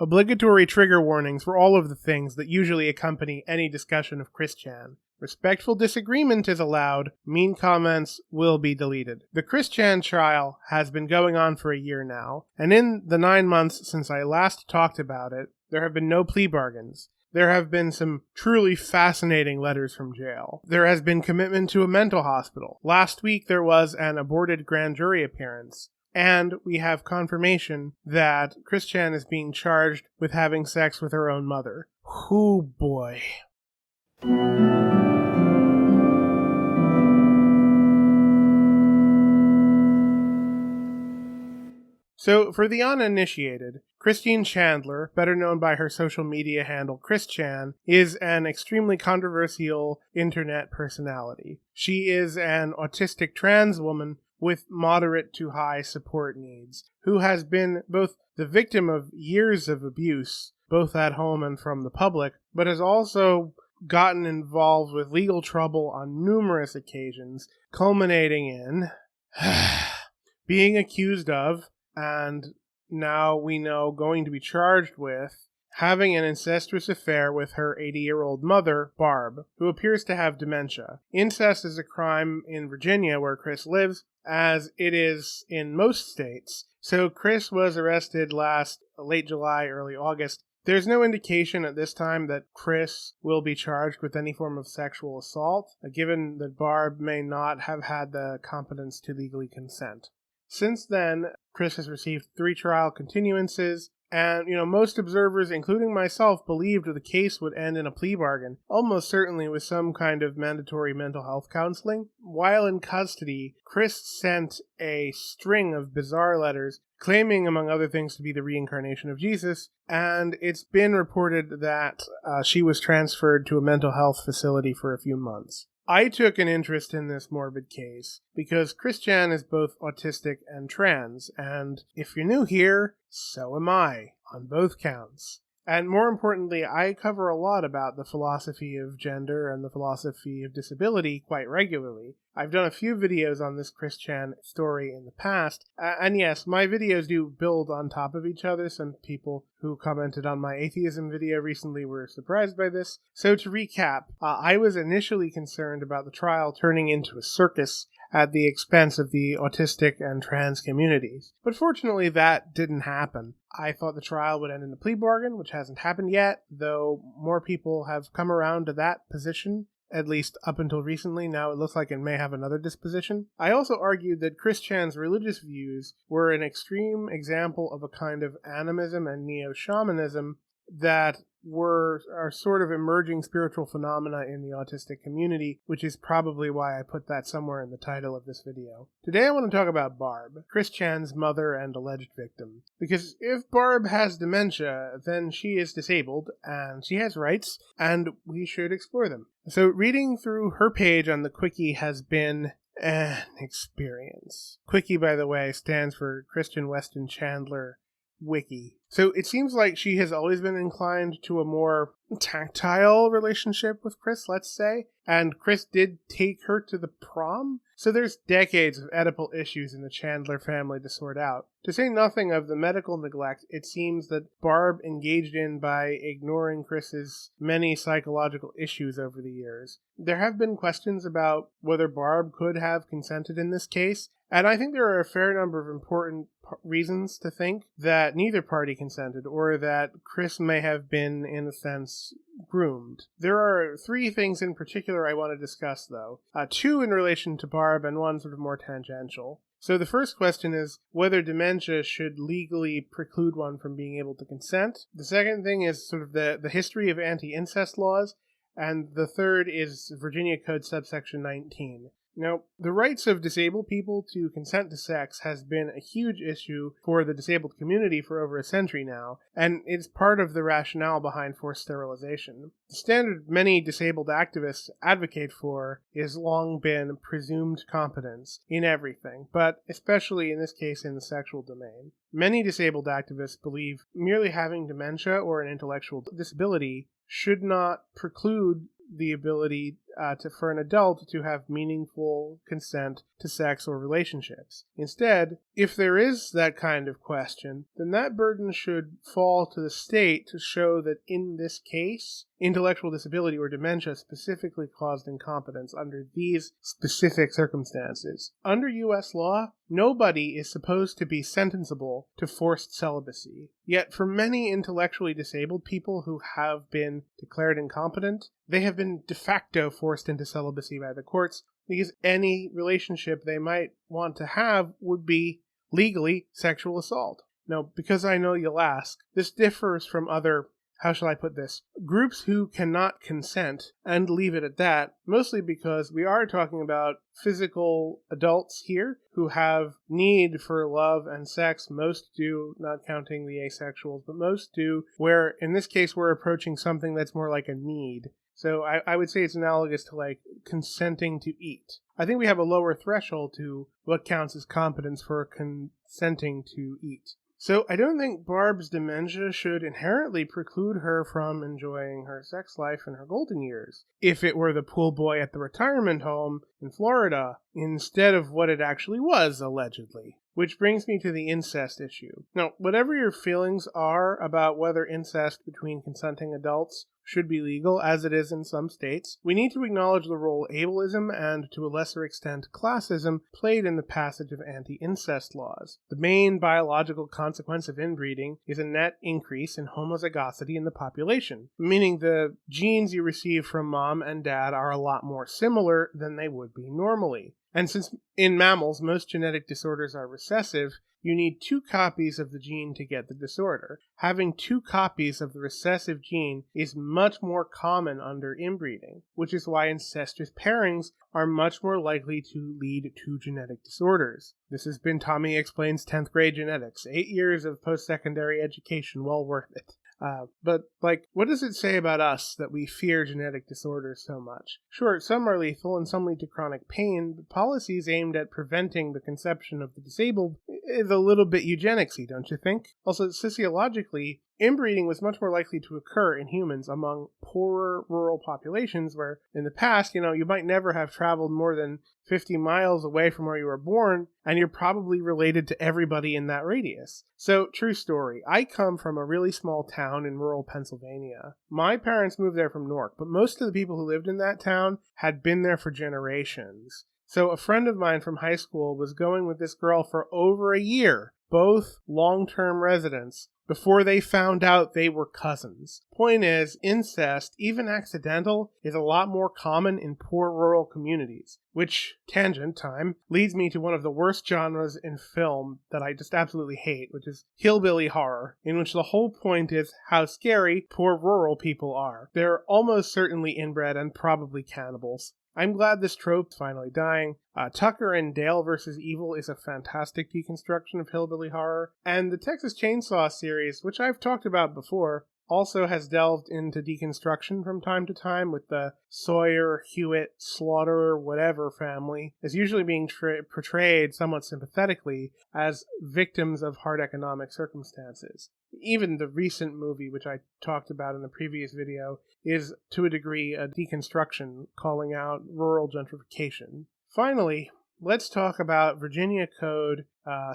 Obligatory trigger warnings for all of the things that usually accompany any discussion of Chris-chan. Respectful disagreement is allowed. Mean comments will be deleted. The Chris-chan trial has been going on for a year now, and in the 9 months since I last talked about it, there have been no plea bargains. There have been some truly fascinating letters from jail. There has been commitment to a mental hospital. Last week there was an aborted grand jury appearance. And we have confirmation that Chris-chan is being charged with having sex with her own mother. Hoo boy. So, for the uninitiated, Christine Chandler, better known by her social media handle Chris-chan, is an extremely controversial internet personality. She is an autistic trans woman with moderate to high support needs, who has been both the victim of years of abuse, both at home and from the public, but has also gotten involved with legal trouble on numerous occasions, culminating in being accused of, and now we know going to be charged with, having an incestuous affair with her 80-year-old mother, Barb, who appears to have dementia. Incest is a crime in Virginia, where Chris lives, as it is in most states. So Chris was arrested late July, early August. There's no indication at this time that Chris will be charged with any form of sexual assault, given that Barb may not have had the competence to legally consent. Since then, Chris has received 3 trial continuances, and, most observers, including myself, believed the case would end in a plea bargain, almost certainly with some kind of mandatory mental health counseling. While in custody, Chris sent a string of bizarre letters claiming, among other things, to be the reincarnation of Jesus, and it's been reported that she was transferred to a mental health facility for a few months. I took an interest in this morbid case because Chris-chan is both autistic and trans, and if you're new here, so am I, on both counts. And more importantly, I cover a lot about the philosophy of gender and the philosophy of disability quite regularly. I've done a few videos on this Chris-chan story in the past, and yes, my videos do build on top of each other. Some people who commented on my atheism video recently were surprised by this. So to recap, I was initially concerned about the trial turning into a circus at the expense of the autistic and trans communities. But fortunately, that didn't happen. I thought the trial would end in a plea bargain, which hasn't happened yet, though more people have come around to that position, at least up until recently. Now it looks like it may have another disposition. I also argued that Chris-chan's religious views were an extreme example of a kind of animism and neo-shamanism that are sort of emerging spiritual phenomena in the autistic community, which is probably why I put that somewhere in the title of this video. Today I want to talk about Barb, Chris-chan's mother and alleged victim. Because if Barb has dementia, then she is disabled, and she has rights, and we should explore them. So reading through her page on the Quickie has been an experience. Quickie, by the way, stands for Christian Weston Chandler Wiki. So it seems like she has always been inclined to a more tactile relationship with Chris, let's say, and Chris did take her to the prom. So there's decades of Oedipal issues in the Chandler family to sort out. To say nothing of the medical neglect it seems that Barb engaged in by ignoring Chris's many psychological issues over the years. There have been questions about whether Barb could have consented in this case, and I think there are a fair number of important reasons to think that neither party consented, or that Chris may have been, in a sense, groomed. There are 3 things in particular I want to discuss, though. 2 in relation to Barb, and 1 sort of more tangential. So the first question is whether dementia should legally preclude one from being able to consent. The second thing is sort of the history of anti-incest laws. And the third is Virginia Code Subsection 19. Now, the rights of disabled people to consent to sex has been a huge issue for the disabled community for over a century now, and it's part of the rationale behind forced sterilization. The standard many disabled activists advocate for has long been presumed competence in everything, but especially in this case in the sexual domain. Many disabled activists believe merely having dementia or an intellectual disability should not preclude the ability for an adult to have meaningful consent to sex or relationships. Instead, if there is that kind of question, then that burden should fall to the state to show that in this case, intellectual disability or dementia specifically caused incompetence under these specific circumstances. Under U.S. law, nobody is supposed to be sentenciable to forced celibacy. Yet for many intellectually disabled people who have been declared incompetent, they have been de facto forced into celibacy by the courts because any relationship they might want to have would be legally sexual assault. Now, because I know you'll ask, this differs from other, how shall I put this, groups who cannot consent and leave it at that, mostly because we are talking about physical adults here who have need for love and sex. Most do, not counting the asexuals, but most do, where in this case we're approaching something that's more like a need. So I would say it's analogous to like consenting to eat. I think we have a lower threshold to what counts as competence for consenting to eat. So I don't think Barb's dementia should inherently preclude her from enjoying her sex life in her golden years, if it were the pool boy at the retirement home in Florida, instead of what it actually was, allegedly. Which brings me to the incest issue. Now, whatever your feelings are about whether incest between consenting adults should be legal, as it is in some states, we need to acknowledge the role ableism and, to a lesser extent, classism played in the passage of anti-incest laws. The main biological consequence of inbreeding is a net increase in homozygosity in the population, meaning the genes you receive from mom and dad are a lot more similar than they would be normally. And since in mammals most genetic disorders are recessive, you need 2 copies of the gene to get the disorder. Having 2 copies of the recessive gene is much more common under inbreeding, which is why incestuous pairings are much more likely to lead to genetic disorders. This has been Tommy Explains 10th grade genetics. 8 years of post-secondary education, well worth it. But what does it say about us that we fear genetic disorders so much? Sure, some are lethal and some lead to chronic pain, but policies aimed at preventing the conception of the disabled is a little bit eugenicsy, don't you think? Also, sociologically, inbreeding was much more likely to occur in humans among poorer rural populations where, in the past, you might never have traveled more than 50 miles away from where you were born, and you're probably related to everybody in that radius. So, true story. I come from a really small town in rural Pennsylvania. My parents moved there from Newark, but most of the people who lived in that town had been there for generations. So a friend of mine from high school was going with this girl for over a year, both long-term residents, before they found out they were cousins. Point is, incest, even accidental, is a lot more common in poor rural communities, which, tangent time, leads me to one of the worst genres in film that I just absolutely hate, which is hillbilly horror, in which the whole point is how scary poor rural people are. They're almost certainly inbred and probably cannibals. I'm glad this trope's finally dying. Tucker and Dale vs. Evil is a fantastic deconstruction of hillbilly horror, and the Texas Chainsaw series, which I've talked about before, also has delved into deconstruction from time to time, with the Sawyer, Hewitt, Slaughter, whatever family is usually being portrayed somewhat sympathetically as victims of hard economic circumstances. Even the recent movie, which I talked about in a previous video, is to a degree a deconstruction, calling out rural gentrification. Finally, let's talk about Virginia Code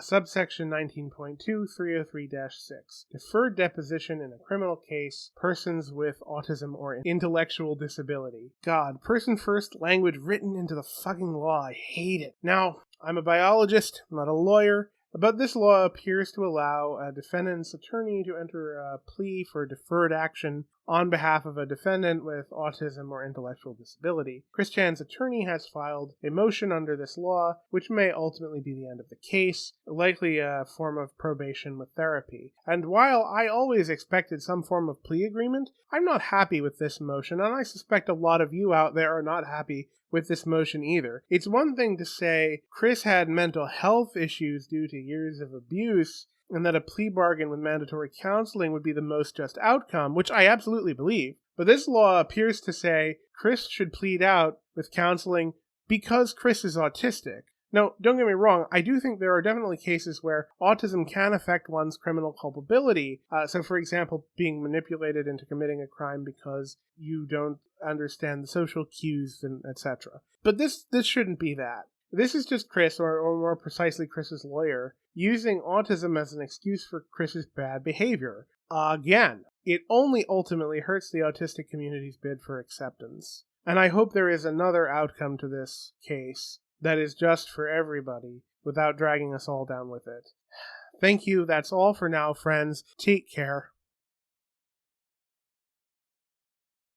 Subsection 19.2 303-6. Deferred deposition in a criminal case, persons with autism or intellectual disability. God, person first language written into the fucking law. I hate it. Now, I'm a biologist, not a lawyer, but this law appears to allow a defendant's attorney to enter a plea for deferred action on behalf of a defendant with autism or intellectual disability. Chris Chan's attorney has filed a motion under this law, which may ultimately be the end of the case, likely a form of probation with therapy. And while I always expected some form of plea agreement, I'm not happy with this motion, and I suspect a lot of you out there are not happy with this motion either. It's one thing to say Chris had mental health issues due to years of abuse, and that a plea bargain with mandatory counseling would be the most just outcome, which I absolutely believe. But this law appears to say Chris should plead out with counseling because Chris is autistic. Now, don't get me wrong, I do think there are definitely cases where autism can affect one's criminal culpability. So, for example, being manipulated into committing a crime because you don't understand the social cues and etc. But this shouldn't be that. This is just Chris, or more precisely Chris's lawyer, using autism as an excuse for Chris's bad behavior. Again, it only ultimately hurts the autistic community's bid for acceptance. And I hope there is another outcome to this case that is just for everybody without dragging us all down with it. Thank you. That's all for now, friends. Take care.